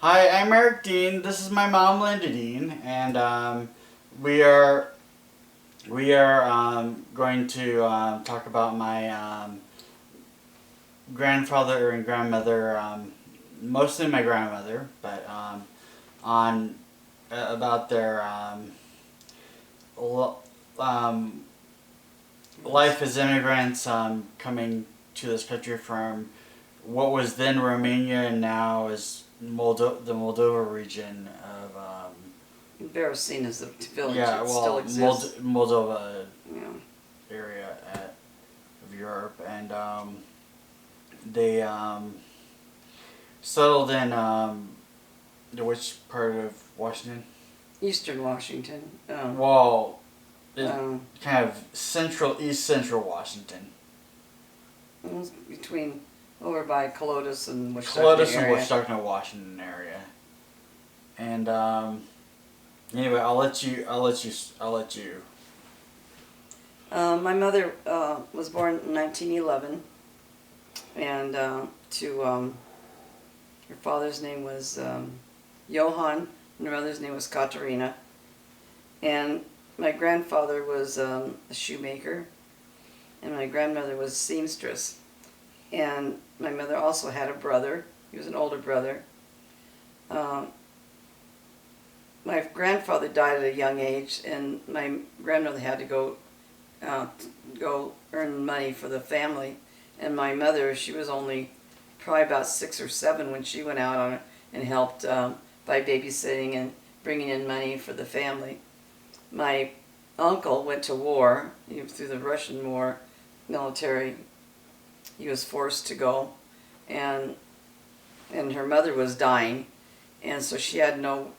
Hi, I'm Eric Dean. This is my mom, Linda Dean, and we are going to talk about my grandfather and grandmother, mostly my grandmother, but on about their l- um, life as immigrants coming to this country from what was then Romania and now is the Moldova region of Bertha is the village. yeah, It still well, exists. Moldova Yeah. area of Europe, and they settled in which part of Washington? Eastern Washington. Well, Um, kind of east central Washington. Between over by Colotus and Clovis Wichita and area. Wichita, Washington area. And anyway, I'll let you. My mother was born in 1911, and her father's name was Johann, and her mother's name was Katerina. And my grandfather was a shoemaker, and my grandmother was a seamstress. And my mother also had a brother. He was an older brother. Um, my grandfather died at a young age, and my grandmother had to go earn money for the family. And my mother, she was only probably about 6 or 7 when she went out on it and helped by babysitting and bringing in money for the family. My uncle went to war through the Russian war military. He was forced to go, and her mother was dying, and so she had no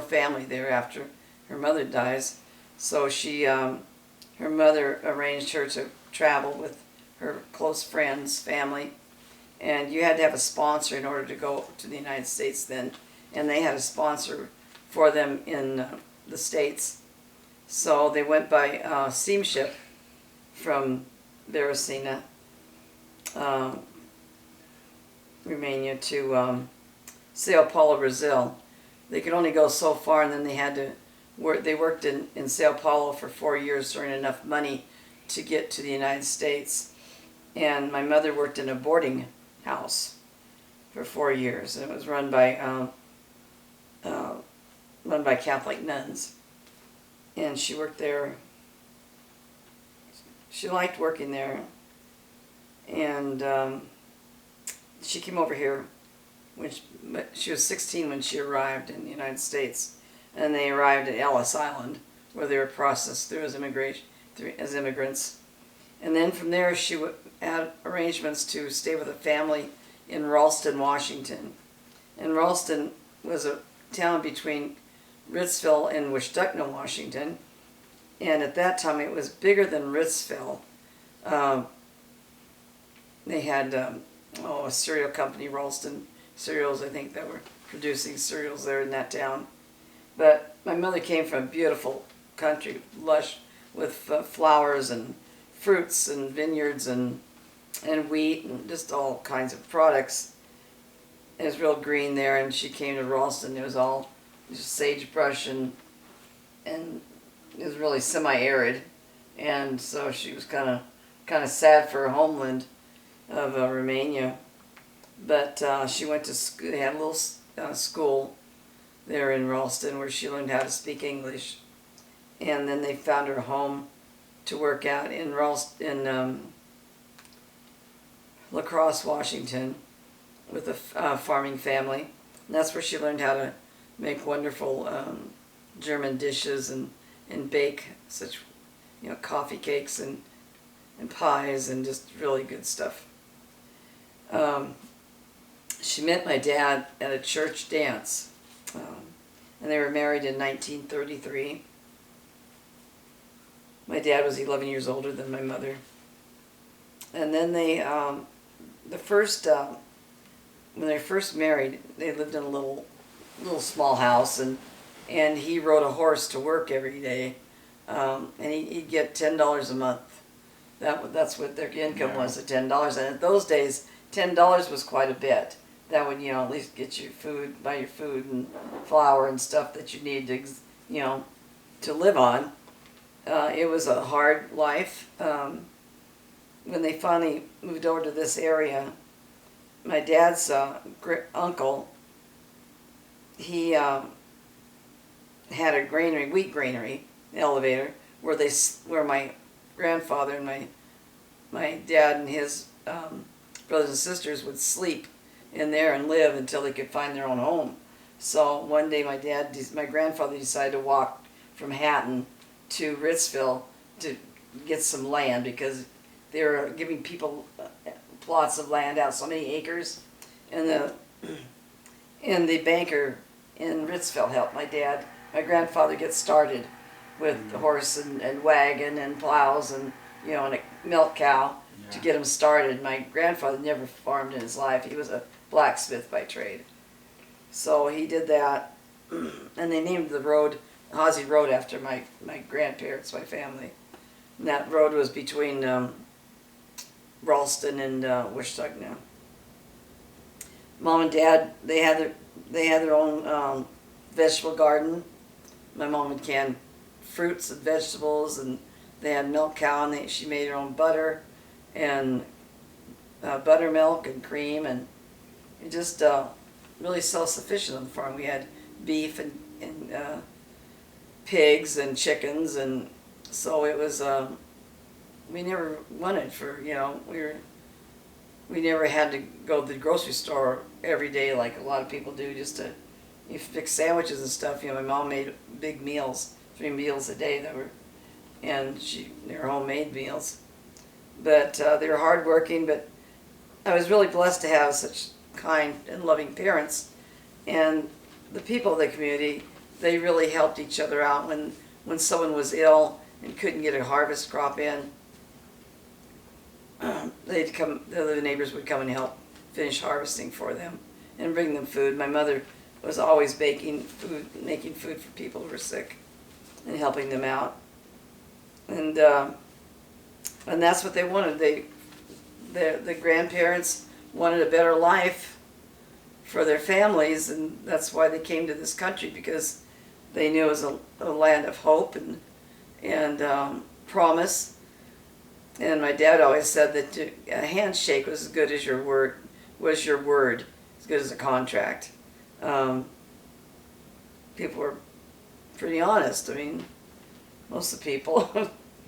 family there after her mother dies. So her mother arranged her to travel with her close friends, family, and you had to have a sponsor in order to go to the United States then, and they had a sponsor for them in the States. So they went by steamship from Veracina, Romania, to Sao Paulo, Brazil. They could only go so far, and then they had to work. They worked in Sao Paulo for 4 years to earn enough money to get to the United States. And my mother worked in a boarding house for 4 years, and it was run by Catholic nuns. And she worked there. She liked working there, and she came over here when she was 16 when she arrived in the United States, and they arrived at Ellis Island, where they were processed through as immigrants. And then from there, she had arrangements to stay with a family in Ralston, Washington. And Ralston was a town between Ritzville and Wichita, Washington. And at that time, it was bigger than Ritzville. They had a cereal company, Ralston Cereals, I think, that were producing cereals there in that town. But my mother came from a beautiful country, lush, with flowers and fruits and vineyards and wheat and just all kinds of products. It was real green there, and she came to Ralston. It was all just sagebrush, and it was really semi-arid, and so she was kind of sad for her homeland of Romania. But she went to school. They had a little school there in Ralston where she learned how to speak English, and then they found her home to work out in La Crosse, Washington, with a farming family. And that's where she learned how to make wonderful German dishes and bake such coffee cakes and pies and just really good stuff. She met my dad at a church dance, and they were married in 1933. My dad was 11 years older than my mother. And then when they first married, they lived in a little small house, and he rode a horse to work every day, and he'd get $10 a month. That's what their income was, at $10. And in those days, $10 was quite a bit. that would, at least get you food, buy your food and flour and stuff that you need to, to live on. It was a hard life. When they finally moved over to this area, my dad's uncle, he had a granary, wheat granary, elevator, where my grandfather and my dad and his brothers and sisters would sleep in there and live until they could find their own home. So one day my grandfather decided to walk from Hatton to Ritzville to get some land because they were giving people plots of land out, so many acres, and the banker in Ritzville helped my grandfather get started with the horse and wagon and plows and and a milk cow to get him started. My grandfather never farmed in his life. He was a blacksmith by trade. So he did that, and they named the road Haase Road after my grandparents, my family. And that road was between Ralston and Wichita now. Mom and Dad, they had their own vegetable garden. My mom would can fruits and vegetables, and they had milk cow, and she made her own butter and buttermilk and cream, and it just really self-sufficient on the farm. We had beef and pigs and chickens, and so it was. We never wanted for we never had to go to the grocery store every day like a lot of people do just to fix sandwiches and stuff. My mom made big meals, 3 meals a day and they were homemade meals. But they were hardworking, but I was really blessed to have such kind and loving parents. And the people of the community, they really helped each other out when someone was ill and couldn't get a harvest crop in. The other neighbors would come and help finish harvesting for them and bring them food. My mother was always making food for people who were sick and helping them out. And that's what they wanted. The grandparents wanted a better life for their families, and that's why they came to this country, because they knew it was a land of hope and promise. And my dad always said that a handshake was as good as your word, as good as a contract. People were pretty honest. I mean, most of the people.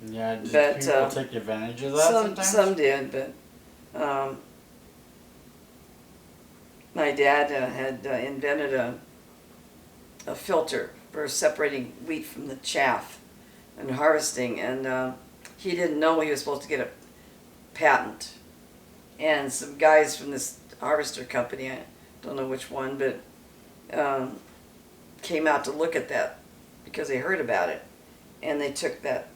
Yeah, did but, people take advantage of that sometimes? Some did, but my dad had invented a filter for separating wheat from the chaff and harvesting, and he didn't know he was supposed to get a patent. And some guys from this harvester company, I don't know which one, but came out to look at that because they heard about it. And they took that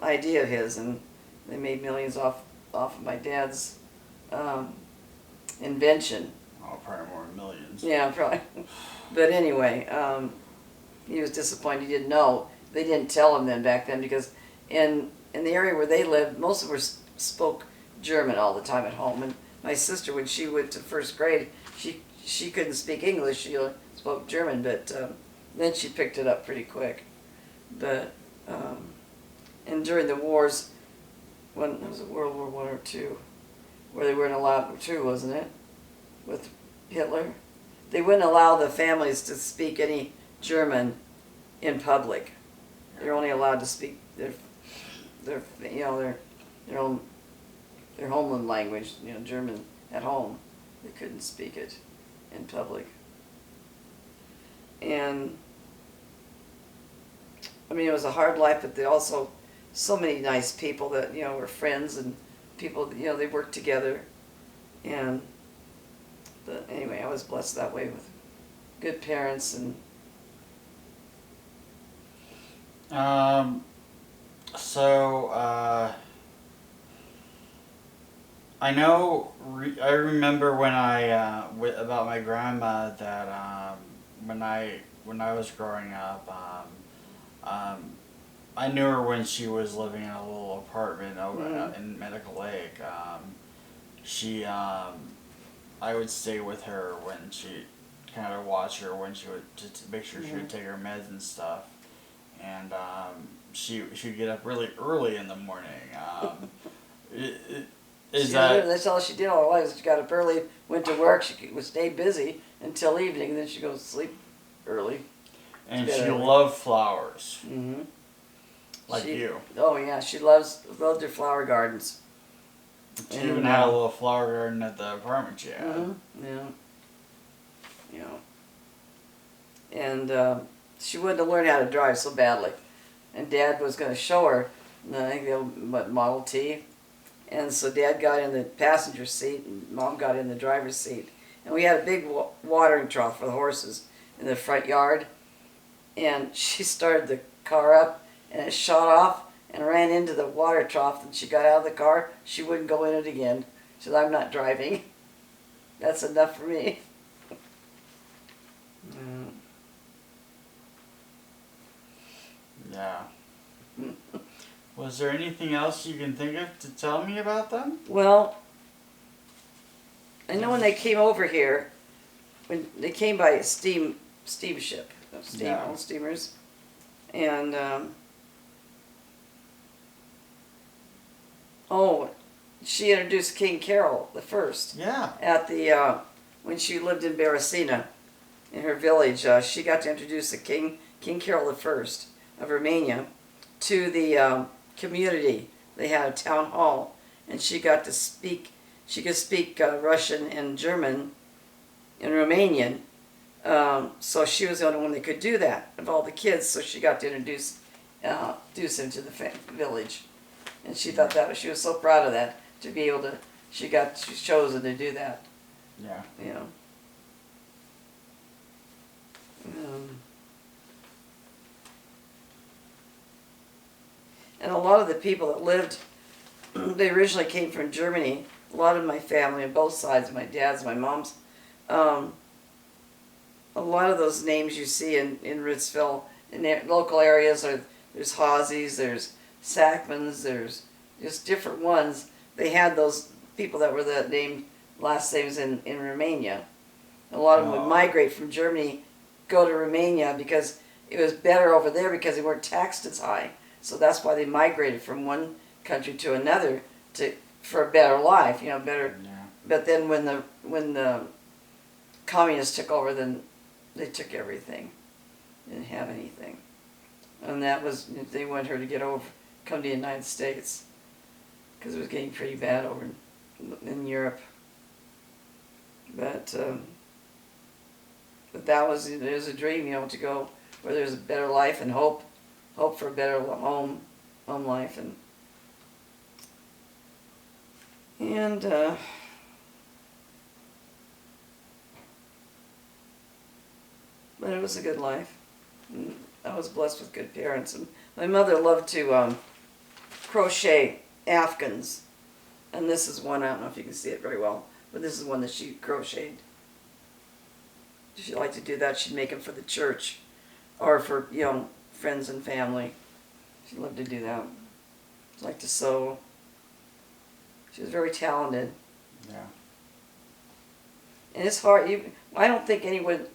idea of his, and they made millions off of my dad's invention. Oh, probably more than millions. Yeah, probably. But anyway, he was disappointed. He didn't know. They didn't tell him then back then, because in the area where they lived, most of them spoke German all the time at home. And my sister, when she went to first grade, she couldn't speak English. She spoke German, but then she picked it up pretty quick. But and during the wars, when was it, World War I or II, where they weren't allowed, II, wasn't it, with Hitler? They wouldn't allow the families to speak any German in public. They're only allowed to speak their homeland language, German at home. They couldn't speak it in public. And I mean, it was a hard life, but they also so many nice people that were friends, and people they worked together. But anyway, I was blessed that way with good parents. And I know. I remember when about my grandma that when I was growing up, I knew her when she was living in a little apartment over in Medical Lake. I would stay with her when she, kind of watch her when she would, to make sure she would take her meds and stuff. And she'd get up really early in the morning. That's all she did all her life. She got up early, went to work. She would stay busy until evening, and then she'd go to sleep early. And she loved flowers. Mm-hmm. Like you. Oh yeah, she loved her flower gardens. She even had a little flower garden at the apartment she had. Mm-hmm. Yeah. And she wanted to learn how to drive so badly, and Dad was going to show her. I think the old Model T. And so Dad got in the passenger seat and Mom got in the driver's seat. And we had a big watering trough for the horses in the front yard. And she started the car up and it shot off and ran into the water trough. And she got out of the car. She wouldn't go in it again. She said, I'm not driving. That's enough for me. Yeah. Was there anything else you can think of to tell me about them? Well, I know when they came over here, when they came by a steamship, old steamers, and she introduced King Carol the First. Yeah. At the when she lived in Beresina, in her village, she got to introduce the King Carol the First of Romania to the community. They had a town hall, and she got to speak. She could speak Russian and German and Romanian. So she was the only one that could do that of all the kids. So she got to introduce him to the village, and she thought she was so proud of that to be able to. She's chosen to do that. Yeah. You know. And a lot of the people that lived, they originally came from Germany. A lot of my family on both sides, my dad's, my mom's. A lot of those names you see in Ritzville, in the local areas, there's Haases, there's Sackmans, there's just different ones. They had those people that were the last names in Romania. A lot of them would migrate from Germany, go to Romania because it was better over there because they weren't taxed as high. So that's why they migrated from one country to another for a better life, better. Yeah. But then when the communists took over, then they took everything. They didn't have anything, and they wanted her to come to the United States because it was getting pretty bad over in Europe. But there's a dream, to go where there's a better life and hope for a better home life and but it was a good life. And I was blessed with good parents, and my mother loved to crochet afghans, and this is one, I don't know if you can see it very well, but this is one that she crocheted. She liked to do that. She'd make them for the church or for friends and family. She loved to do that. She liked to sew. She was very talented. Yeah. And it's hard. I don't think anyone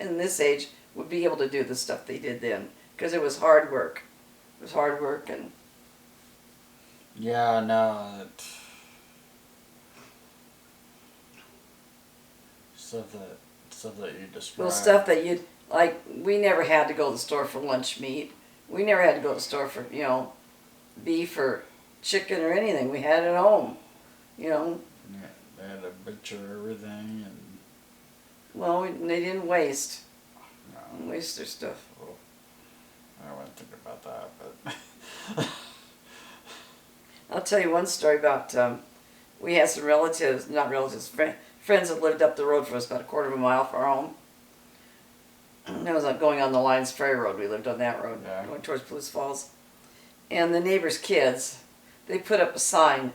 in this age would be able to do the stuff they did then, because it was hard work. It was hard work and. Yeah, no. Stuff that you described. Well, stuff that we never had to go to the store for lunch meat. We never had to go to the store for, beef or chicken or anything. We had it at home, Yeah, they had to butcher everything and. Well, they didn't waste. No. Didn't waste their stuff. Well, I don't want to think about that, but. I'll tell you one story about, we had some friends that lived up the road from us, about a quarter of a mile from our home. That was going on the Lions Ferry Road. We lived on that road, going towards Blues Falls. And the neighbors' kids, they put up a sign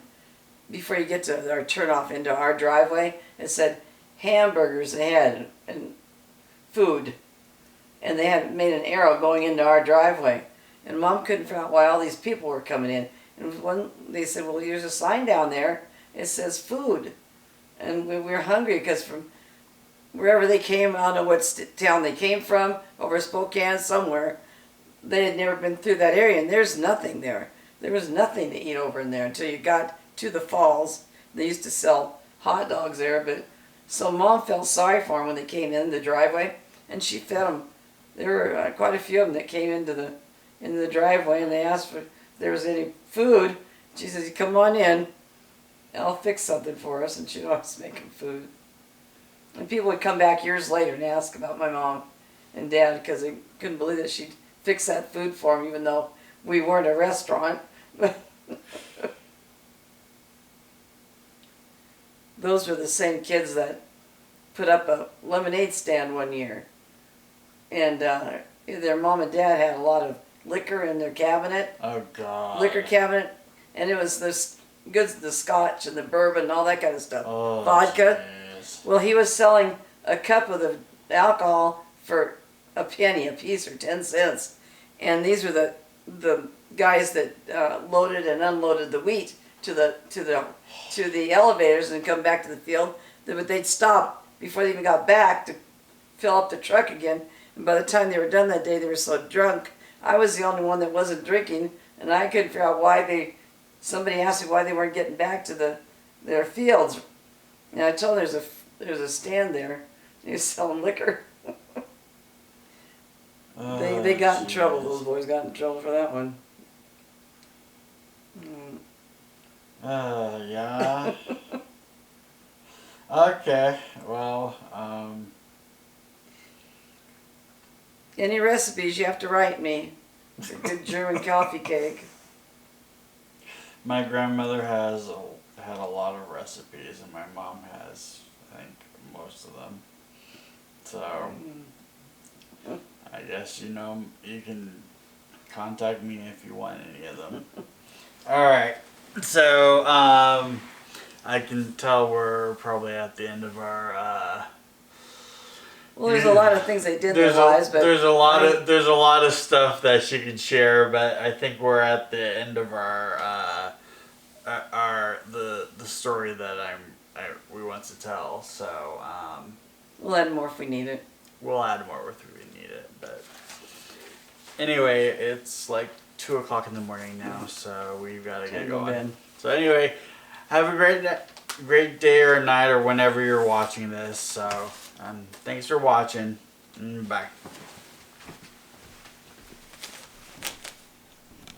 before you get to our turnoff into our driveway. It said, hamburgers ahead and food. And they had made an arrow going into our driveway. And Mom couldn't figure out why all these people were coming in. And they said, well, there's a sign down there. It says food. and we were hungry because from wherever they came, I don't know what town they came from, over Spokane somewhere, they had never been through that area, and there's nothing there. There was nothing to eat over in there until you got to the falls. They used to sell hot dogs there, but so Mom felt sorry for them when they came in the driveway, and she fed them. There were quite a few of them that came into the driveway, and they asked if there was any food. She says, "Come on in, I'll fix something for us," and she'd always make them food. And people would come back years later and ask about my mom and dad because they couldn't believe that she'd fix that food for them, even though we weren't a restaurant. Those were the same kids that put up a lemonade stand one year. And their mom and dad had a lot of liquor in their cabinet. Oh, God. Liquor cabinet. And it was the scotch and the bourbon and all that kind of stuff. Oh, vodka. Geez. Well, he was selling a cup of the alcohol for a penny a piece or 10 cents. And these were the guys that loaded and unloaded the wheat to the elevators and come back to the field. But they'd stop before they even got back to fill up the truck again. And by the time they were done that day, they were so drunk. I was the only one that wasn't drinking, and I couldn't figure out why somebody asked me why they weren't getting back to their fields. And I told them there's a stand there. He was selling liquor. They got in trouble. Those boys got in trouble for that one. Yeah. Okay. Well, any recipes you have to write me. It's a good German coffee cake. my grandmother had a lot of recipes, and my mom has, I think, most of them. So, I guess, you can contact me if you want any of them. Alright, so, I can tell we're probably at the end of our, Well, there's a lot of things they did in their lives, but there's a lot of stuff that she could share, but I think we're at the end of our the story that we want to tell. So we'll add more if we need it. we'll add more if we need it. But anyway, it's like 2:00 in the morning now, so we've got to get going. So anyway, have a great day or night or whenever you're watching this. So thanks for watching. Bye.